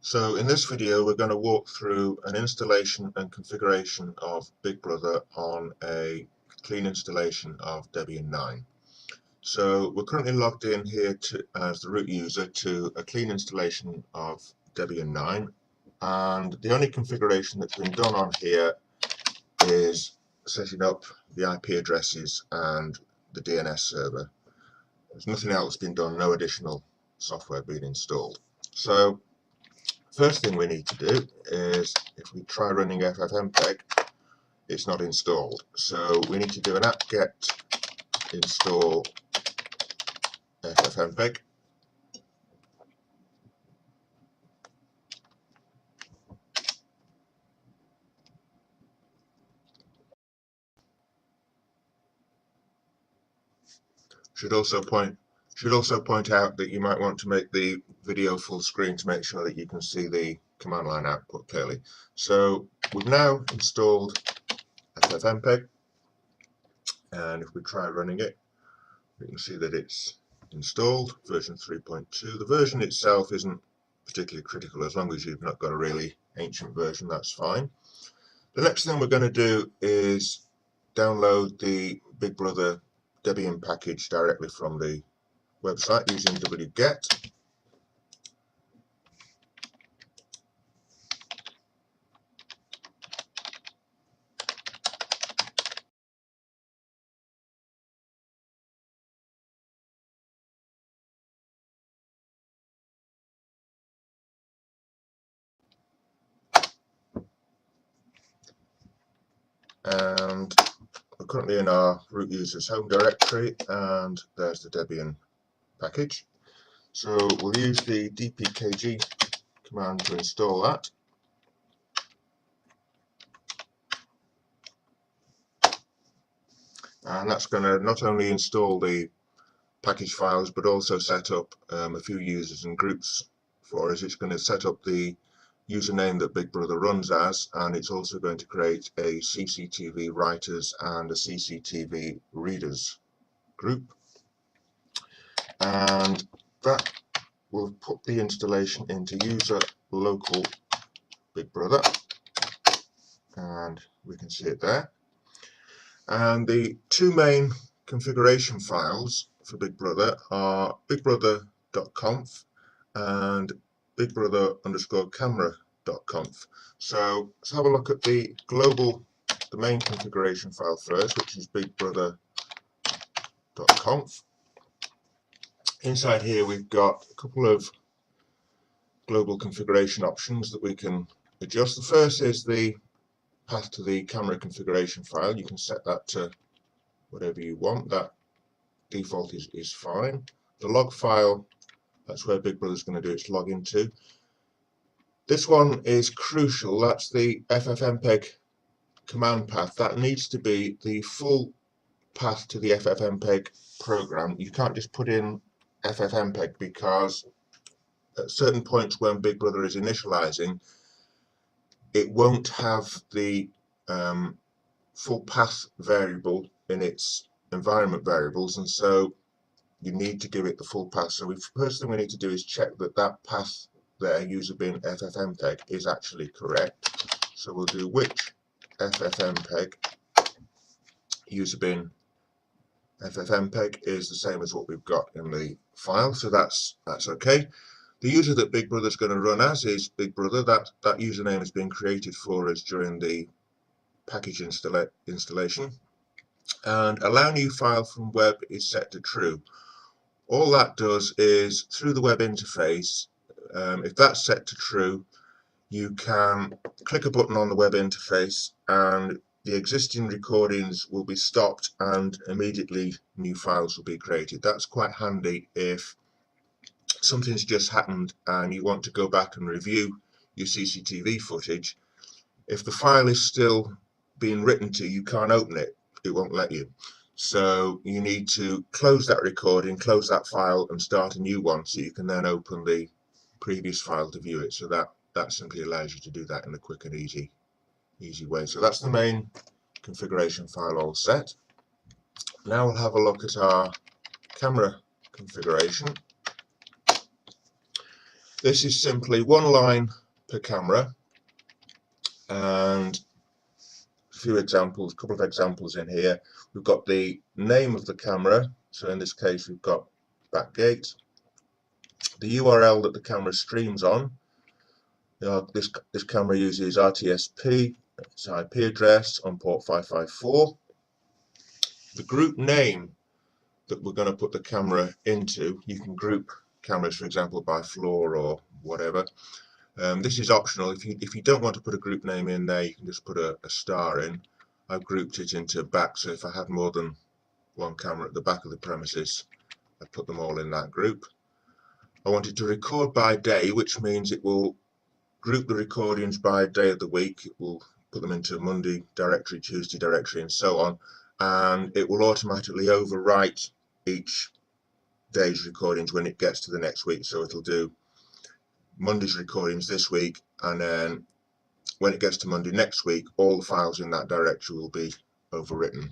So in this video we're going to walk through an installation and configuration of BigBrother on a clean installation of Debian 9. So we're currently logged in here as the root user to a clean installation of Debian 9, and the only configuration that's been done on here is setting up the IP addresses and the DNS server. There's nothing else been done, no additional software being installed. So first thing we need to do is, if we try running ffmpeg, it's not installed. So we need to do an apt-get install ffmpeg. Should also point out that you might want to make the video full screen to make sure that you can see the command line output clearly. So we've now installed ffmpeg, and if we try running it, we can see that it's installed, version 3.2. The version itself isn't particularly critical. As long as you've not got a really ancient version, that's fine. The next thing we're going to do is download the BigBrother Debian package directly from the website using wget. And we're currently in our root user's home directory, and there's the Debian package. So we'll use the dpkg command to install that. And that's going to not only install the package files but also set up a few users and groups for us. It's going to set up the username that BigBrother runs as, and it's also going to create a CCTV writers and a CCTV readers group, and that will put the installation into user local BigBrother, and we can see it there. And the two main configuration files for BigBrother are BigBrother.conf and BigBrother_camera.conf. So let's have a look at the main configuration file first, which is BigBrother.conf. Inside here we've got a couple of global configuration options that we can adjust. The first is the path to the camera configuration file. You can set that to whatever you want. That default is fine. The log file, that's where BigBrother is going to do its login to. This one is crucial. That's the ffmpeg command path. That needs to be the full path to the ffmpeg program. You can't just put in ffmpeg, because at certain points when BigBrother is initializing, it won't have the full path variable in its environment variables, and so you need to give it the full path. So the first thing we need to do is check that that path there, user bin ffmpeg, is actually correct. So we'll do which ffmpeg user bin ffmpeg is the same as what we've got in the file, so that's okay. The user that BigBrother is going to run as is BigBrother. That username has been created for us during the package installation, and allow new file from web is set to true. All that does is, through the web interface, if that's set to true, you can click a button on the web interface and the existing recordings will be stopped and immediately new files will be created. That's quite handy if something's just happened and you want to go back and review your CCTV footage. If the file is still being written to, you can't open it. It won't let you. So you need to close that recording, close that file, and start a new one, so you can then open the previous file to view it. So that simply allows you to do that in a quick and easy way. So that's the main configuration file all set. Now we'll have a look at our camera configuration. This is simply one line per camera, and a few examples, a couple of examples in here. We've got the name of the camera, so in this case we've got backgate, the URL that the camera streams on. This camera uses RTSP, its IP address on port 554. The group name that we're going to put the camera into. You can group cameras, for example, by floor or whatever. This is optional. If you don't want to put a group name in there, you can just put a star in. I've grouped it into back, so if I had more than one camera at the back of the premises, I put them all in that group. I want it to record by day, which means it will group the recordings by day of the week. It will put them into Monday directory, Tuesday directory, and so on, and it will automatically overwrite each day's recordings when it gets to the next week. So it'll do Monday's recordings this week, and then when it gets to Monday next week, all the files in that directory will be overwritten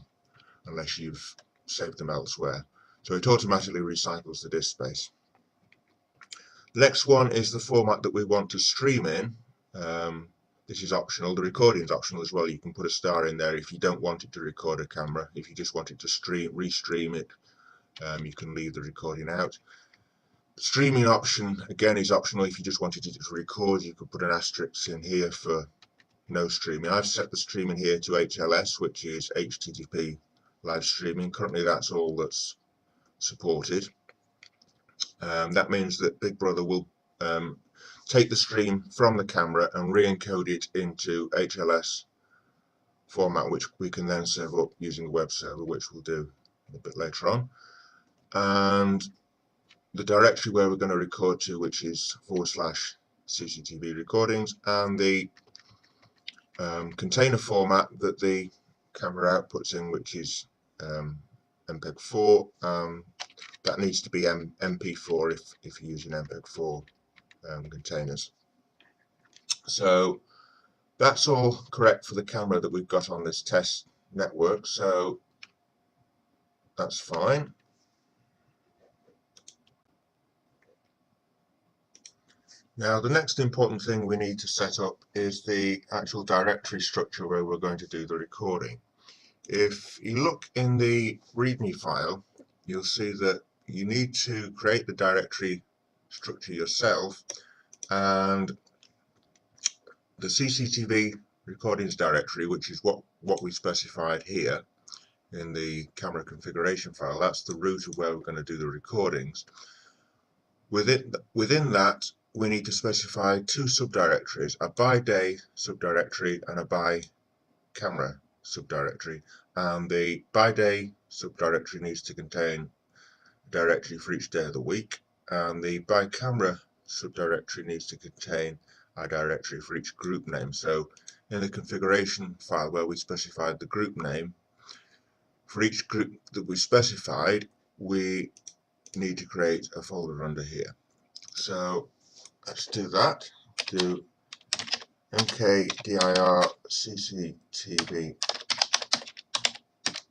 unless you've saved them elsewhere. So it automatically recycles the disk space. The next one is the format that we want to stream in. This is optional. The recording is optional as well. You can put a star in there if you don't want it to record a camera. If you just want it to restream it, you can leave the recording out. The streaming option again is optional. If you just wanted it to record, you could put an asterisk in here for no streaming. I've set the streaming here to HLS, which is HTTP live streaming. Currently that's all that's supported. That means that BigBrother will take the stream from the camera and re-encode it into HLS format, which we can then serve up using the web server, which we'll do a bit later on. And the directory where we're going to record to, which is /CCTV recordings, and the container format that the camera outputs in, which is MPEG 4. That needs to be MP4 if you're using MPEG 4 containers. So that's all correct for the camera that we've got on this test network, so that's fine. Now the next important thing we need to set up is the actual directory structure where we're going to do the recording. If you look in the README file, you'll see that you need to create the directory structure yourself, and the CCTV recordings directory, which is what we specified here in the camera configuration file, that's the root of where we're going to do the recordings. Within that, we need to specify two subdirectories, a by day subdirectory and a by camera subdirectory. And the by day subdirectory needs to contain a directory for each day of the week, and the by camera subdirectory needs to contain a directory for each group name. So in the configuration file where we specified the group name, for each group that we specified, we need to create a folder under here. So let's do that. Do mkdir CCTV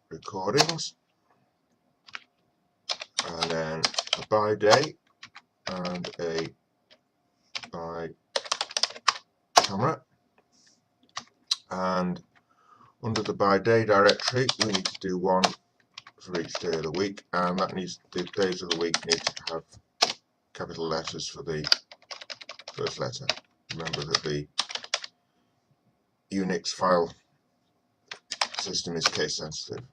recordings, and then a by day and a by camera, and under the by day directory we need to do one for each day of the week, and that needs, the days of the week need to have capital letters for the first letter. Remember that the Unix file system is case sensitive.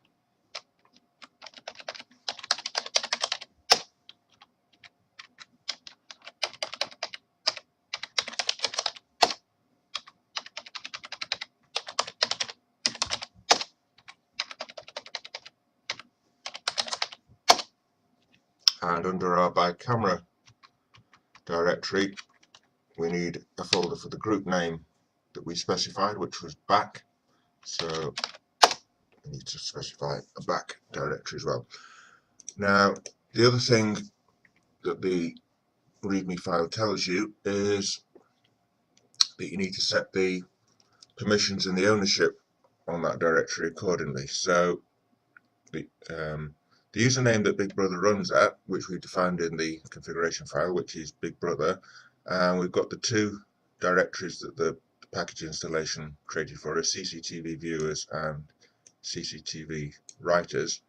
And under our by camera directory, we need a folder for the group name that we specified, which was back. So we need to specify a back directory as well. Now, the other thing that the README file tells you is that you need to set the permissions and the ownership on that directory accordingly. So the username that BigBrother runs at, which we defined in the configuration file, which is BigBrother, and we've got the two directories that the package installation created for us, CCTV viewers and CCTV writers.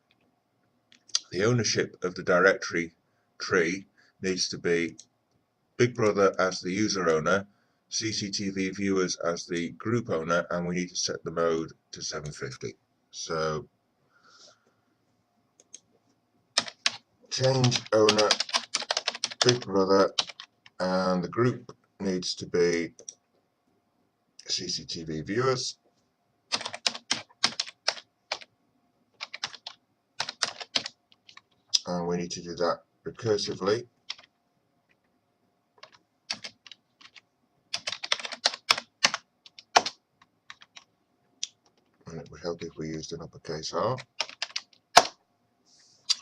The ownership of the directory tree needs to be BigBrother as the user owner, CCTV viewers as the group owner, and we need to set the mode to 750. So change owner BigBrother, and the group needs to be CCTV viewers. And we need to do that recursively. And it would help if we used an uppercase R.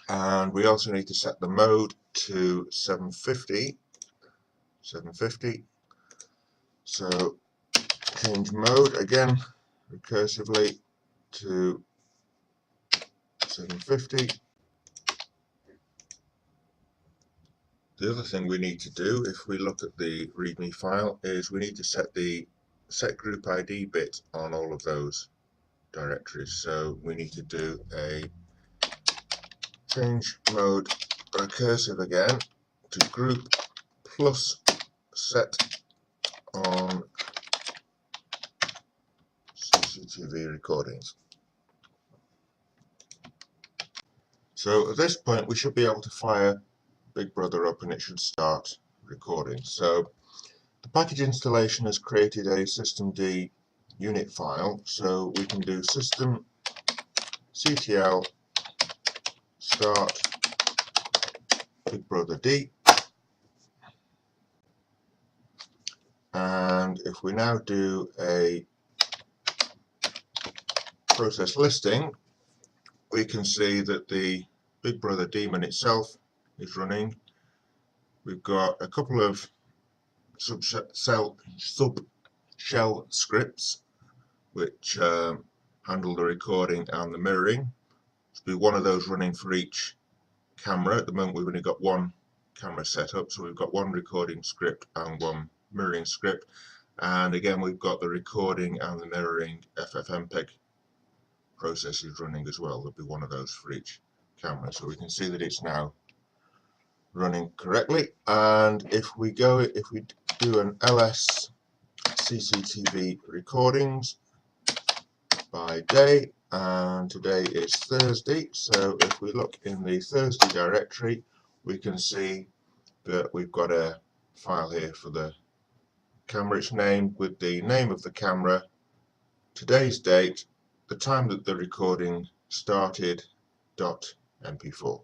And we also need to set the mode to 750. So change mode again recursively to 750. The other thing we need to do, if we look at the README file, is we need to set the set group ID bit on all of those directories. So we need to do a change mode recursive again to group plus set on CCTV recordings. So at this point we should be able to fire BigBrother up and it should start recording. So the package installation has created a systemd unit file, so we can do system ctl start BigBrother D, and if we now do a process listing, we can see that the BigBrother daemon itself is running. We've got a couple of sub-shell scripts which handle the recording and the mirroring. There'll be one of those running for each camera. At the moment we've only got one camera set up, so we've got one recording script and one mirroring script, and again we've got the recording and the mirroring ffmpeg processes running as well. There'll be one of those for each camera, so we can see that it's now running correctly. And if we do an ls CCTV recordings by day, and today is Thursday, so if we look in the Thursday directory we can see that we've got a file here for the camera. It's named with the name of the camera, today's date, the time that the recording started, .mp4.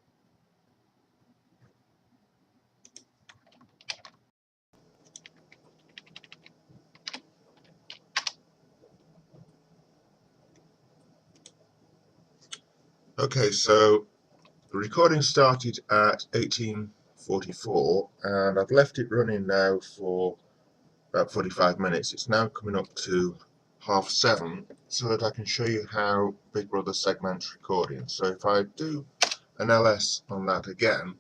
Okay, so the recording started at 1844 and I've left it running now for about 45 minutes. It's now coming up to 7:30 so that I can show you how BigBrother segments recording. So if I do an ls on that again,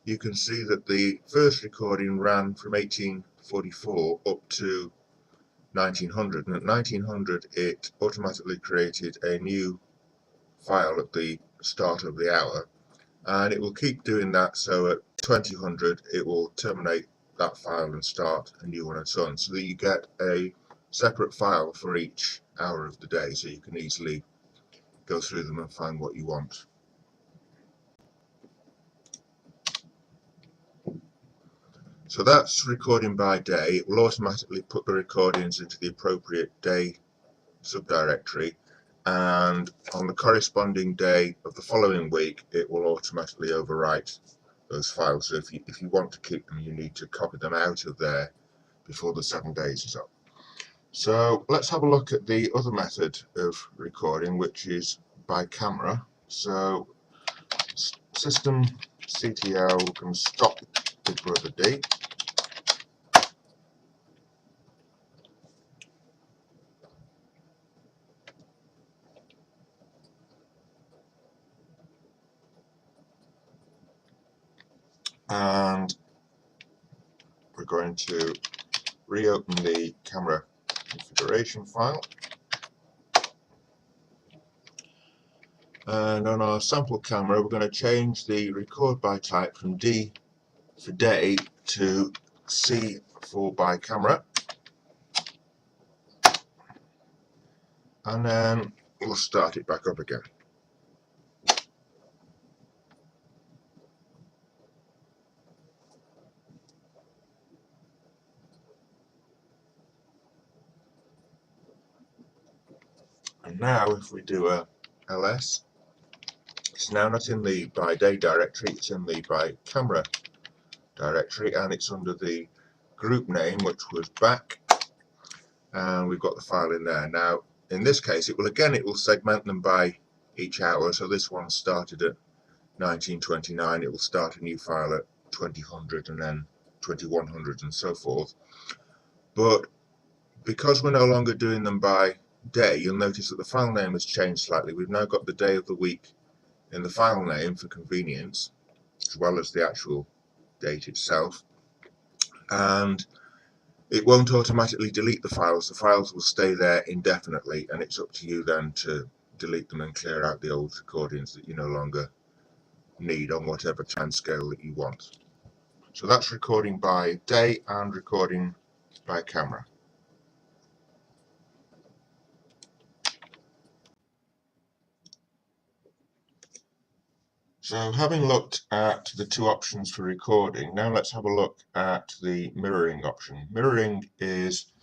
you can see that the first recording ran from 1844 up to 1900, and at 1900 it automatically created a new file at the start of the hour, and it will keep doing that. So at 2000 it will terminate that file and start a new one, and so on, so that you get a separate file for each hour of the day, so you can easily go through them and find what you want. So that's recording by day. It will automatically put the recordings into the appropriate day subdirectory, and on the corresponding day of the following week it will automatically overwrite those files. So if you want to keep them, you need to copy them out of there before the 7 days is up. So let's have a look at the other method of recording, which is by camera. So system ctl, we can stop BigBrother D. And we're going going to reopen the camera configuration file, and on our sample camera we're going to change the record by type from D for day to C for by camera, and then we'll start it back up again. And now if we do a ls, it's now not in the by day directory, it's in the by camera directory, and it's under the group name, which was back, and we've got the file in there. Now in this case it will segment them by each hour, so this one started at 1929, it will start a new file at 2000 and then 2100 and so forth. But because we're no longer doing them by day, you'll notice that the file name has changed slightly. We've now got the day of the week in the file name for convenience, as well as the actual date itself, and it won't automatically delete the files. The files will stay there indefinitely, and it's up to you then to delete them and clear out the old recordings that you no longer need on whatever time scale that you want. So that's recording by day and recording by camera. So having looked at the two options for recording, now let's have a look at the mirroring option. Mirroring is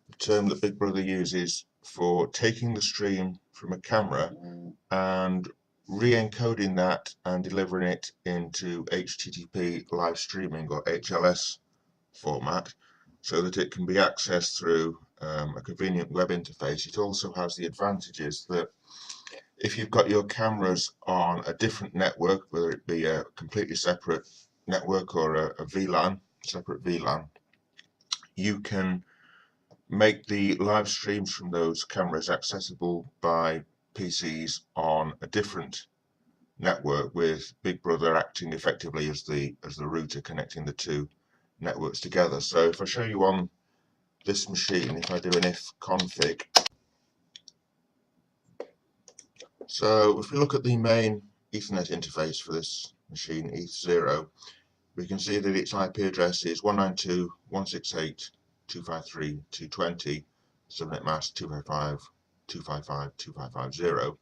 the term that BigBrother uses for taking the stream from a camera and re-encoding that and delivering it into HTTP live streaming or HLS format so that it can be accessed through a convenient web interface. It also has the advantages that if you've got your cameras on a different network, whether it be a completely separate network or a VLAN, separate VLAN, you can make the live streams from those cameras accessible by PCs on a different network, with BigBrother acting effectively as the router connecting the two networks together. So if I show you on this machine, if I do an ifconfig, so if we look at the main Ethernet interface for this machine, ETH0, we can see that its IP address is 192.168.253.220, subnet mask 255.255.255.0.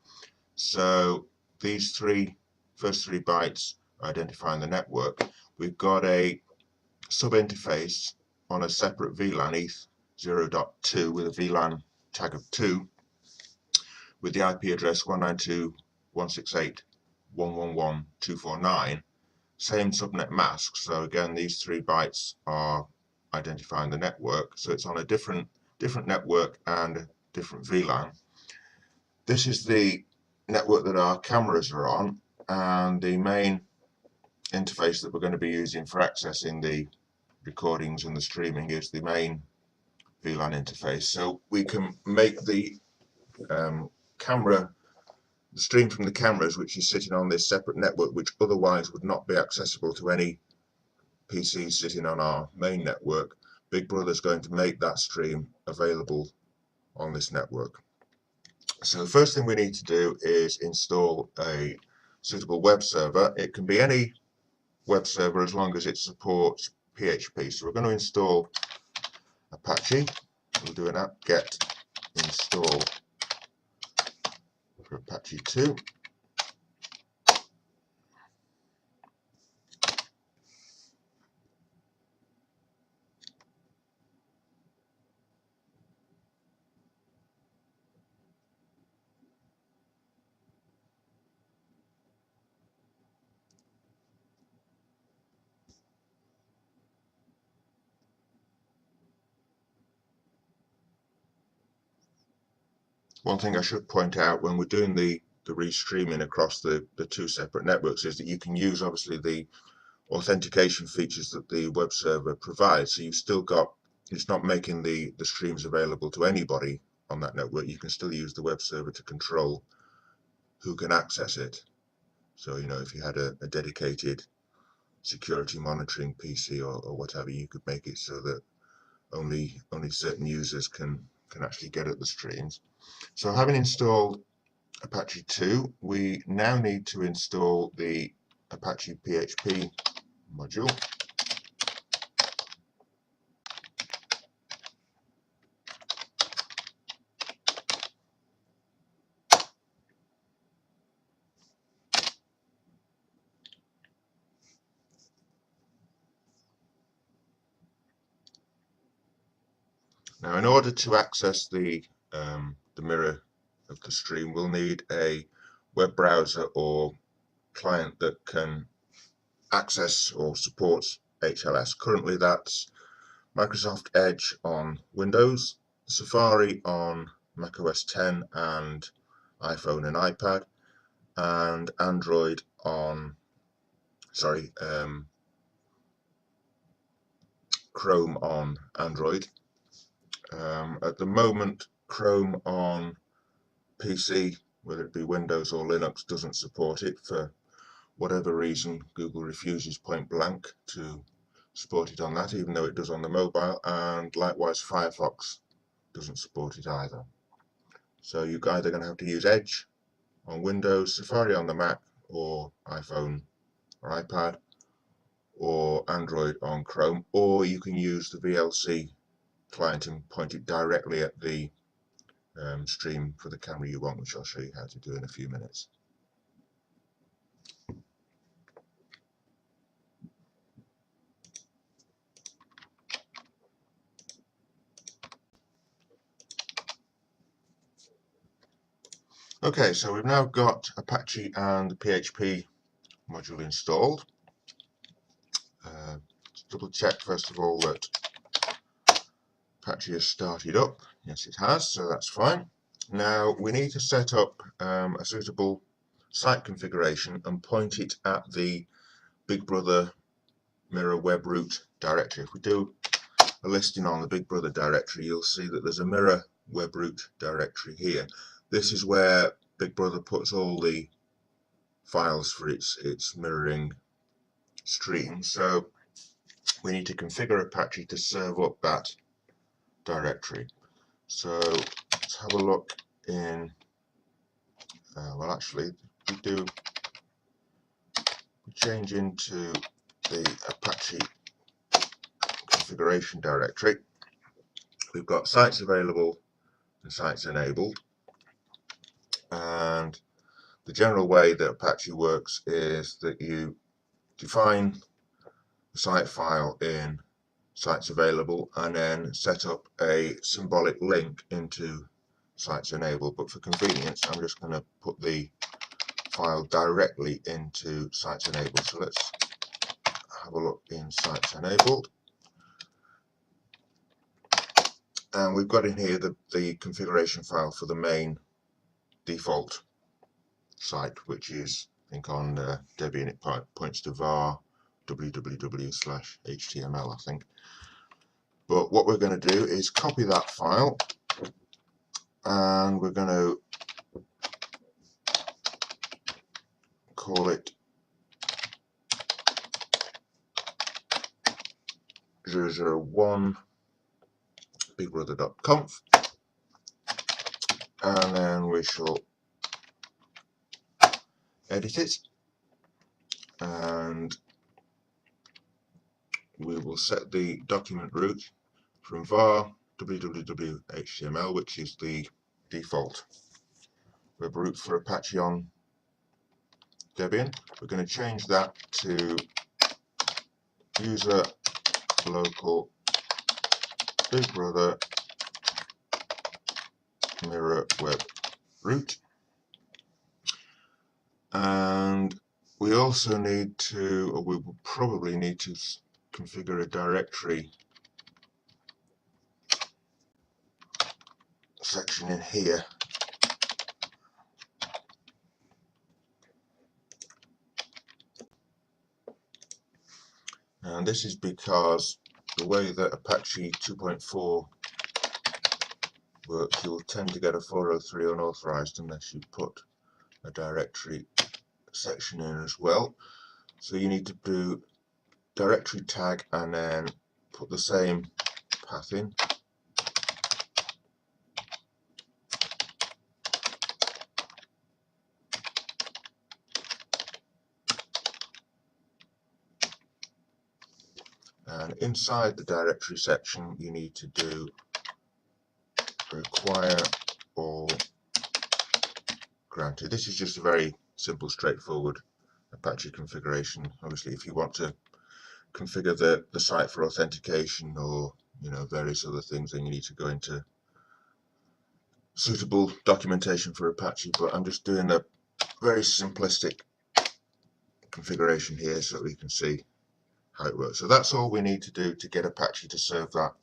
So these first three bytes are identifying the network. We've got a sub-interface on a separate VLAN, ETH0.2, with a VLAN tag of 2, with the IP address 192.168.111.249, same subnet mask. So again, these 3 bytes are identifying the network, so it's on a different network and a different VLAN. This is the network that our cameras are on, and the main interface that we're going to be using for accessing the recordings and the streaming is the main VLAN interface. So we can make the stream from the cameras, which is sitting on this separate network, which otherwise would not be accessible to any PC sitting on our main network. BigBrother is going to make that stream available on this network. So the first thing we need to do is install a suitable web server. It can be any web server as long as it supports PHP. So we're going to install Apache. We'll do an apt-get install for Apache 2. One thing I should point out when we're doing the restreaming across the two separate networks is that you can use obviously the authentication features that the web server provides. So you've still got, it's not making the streams available to anybody on that network. You can still use the web server to control who can access it. So, you know, if you had a dedicated security monitoring PC or whatever, you could make it so that only certain users can actually get at the streams. So having installed Apache 2, we now need to install the Apache PHP module. Now, in order to access the mirror of the stream, we'll need a web browser or client that can access or supports HLS. Currently, that's Microsoft Edge on Windows, Safari on macOS 10 and iPhone and iPad, and Android on, Chrome on Android. At the moment, Chrome on PC, whether it be Windows or Linux, doesn't support it for whatever reason. Google refuses point blank to support it on that, even though it does on the mobile, and likewise Firefox doesn't support it either. So you're either going to have to use Edge on Windows, Safari on the Mac or iPhone or iPad, or Android on Chrome, or you can use the VLC client and point it directly at the stream for the camera you want, which I'll show you how to do in a few minutes. Okay, so we've now got Apache and the PHP module installed. Let's double check first of all that Apache has started up. Yes, it has, so that's fine. Now we need to set up a suitable site configuration and point it at the BigBrother mirror web root directory. If we do a listing on the BigBrother directory, you'll see that there's a mirror web root directory here. This is where BigBrother puts all the files for its mirroring stream. So we need to configure Apache to serve up that directory. So let's have a look in, well actually we change into the Apache configuration directory. We've got sites available and sites enabled, and the general way that Apache works is that you define the site file in sites available and then set up a symbolic link into sites enabled, but for convenience I'm just going to put the file directly into sites enabled. So let's have a look in sites enabled, and we've got in here the configuration file for the main default site, which is, I think on Debian it points to var www/html, I think. But what we're going to do is copy that file, and we're going to call it 001 BigBrother.conf, and then we shall edit it, and we will set the document root from var www.html, which is the default web root for Apache on Debian. We're going to change that to user local BigBrother mirror web root, and we also need to, or we will probably need to configure a directory section in here. And this is because the way that Apache 2.4 works, you'll tend to get a 403 unauthorized unless you put a directory section in as well. So you need to do directory tag and then put the same path in. And inside the directory section, you need to do require all granted. This is just a very simple, straightforward Apache configuration. Obviously, if you want to configure the site for authentication or various other things, then you need to go into suitable documentation for Apache. But I'm just doing a very simplistic configuration here so that we can see how it works. So that's all we need to do to get Apache to serve that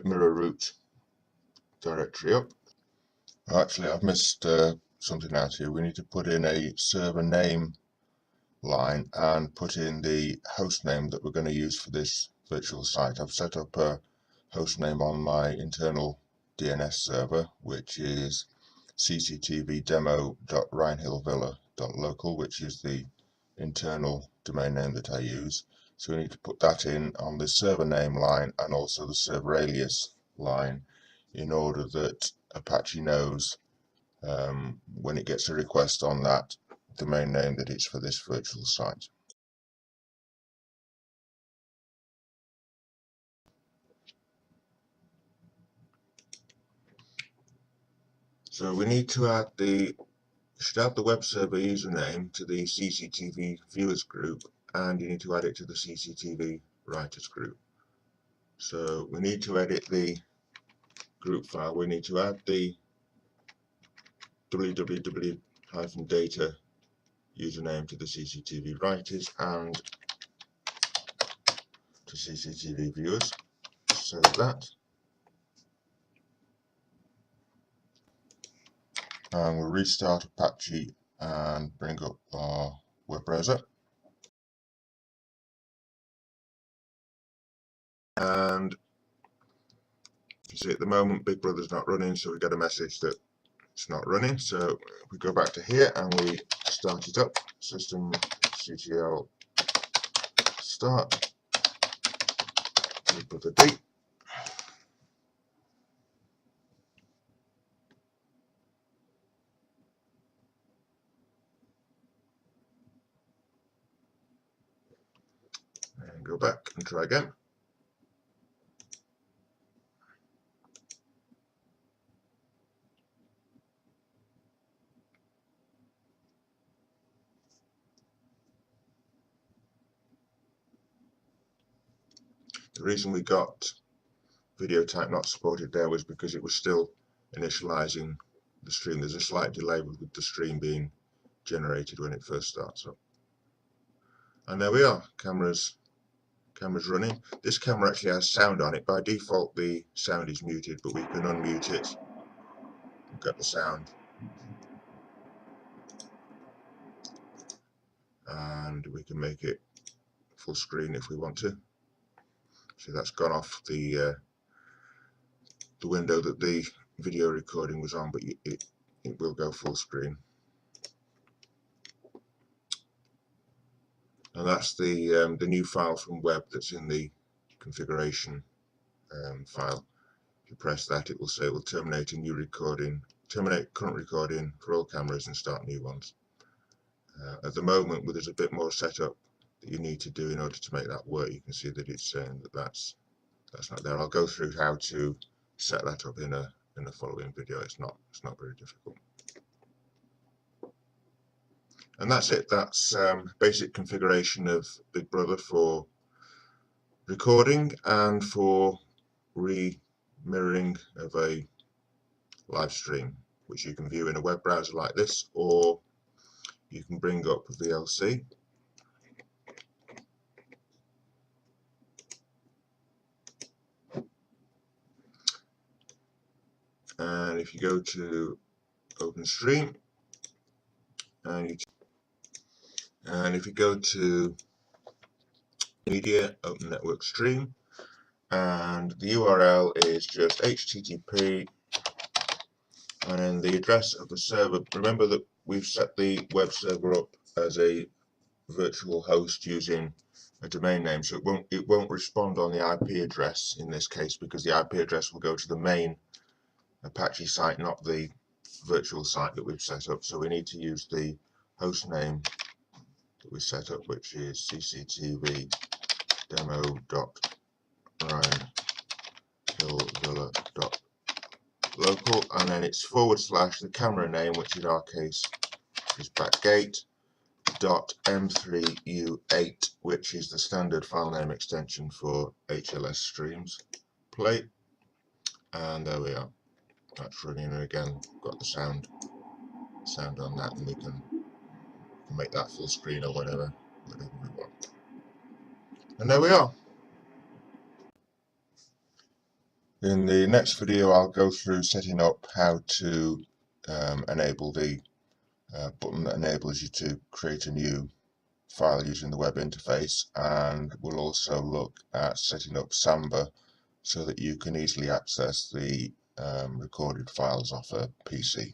mirror root directory up. Actually, I've missed something out here. We need to put in a server name line and put in the host name that we're going to use for this virtual site. I've set up a host name on my internal DNS server, which is cctvdemo.rhinehillvilla.local, which is the internal domain name that I use. So we need to put that in on the server name line and also the server alias line in order that Apache knows when it gets a request on that domain name that it's for this virtual site. So we need to add should add the web server username to the CCTV viewers group, and you need to add it to the CCTV writers group. So we need to edit the group file. We need to add the www-data username to the CCTV writers and to CCTV viewers. Save that. And we'll restart Apache and bring up our web browser. And you see at the moment BigBrother's not running, so we get a message that it's not running. So we go back to here and we start it up. Systemctl start. BigBrother D. And go back and try again. The reason we got video type not supported there was because it was still initializing the stream. There's a slight delay with the stream being generated when it first starts up. And there we are, camera's running. This camera actually has sound on it. By default the sound is muted, but we can unmute it and get the sound. And we can make it full screen if we want to. So that's gone off the window that the video recording was on, but it will go full screen. And that's the new file from web that's in the configuration file. If you press that, it will say it will terminate a new recording, terminate current recording for all cameras and start new ones. At the moment, there's a bit more setup that you need to do in order to make that work. You can see that it's saying that that's not there. I'll go through how to set that up in a following video. It's not very difficult. And that's it. That's basic configuration of BigBrother for recording and for re-mirroring of a live stream, which you can view in a web browser like this, or you can bring up a VLC. And if you go to OpenStream, and if you go to Media, Open Network Stream, and the URL is just HTTP, and then the address of the server. Remember that we've set the web server up as a virtual host using a domain name, so it won't respond on the IP address in this case, because the IP address will go to the main Apache site, not the virtual site that we've set up. So we need to use the host name that we set up, which is cctv demo.ryanhillvilla.local, and then it's / the camera name, which in our case is backgate.m3u8, which is the standard file name extension for HLS streams. Play, and there we are. That's running, and again got the sound on that, and we can make that full screen or whatever we want. And there we are. In the next video I'll go through setting up how to enable the button that enables you to create a new file using the web interface, and we'll also look at setting up Samba so that you can easily access the recorded files off a PC.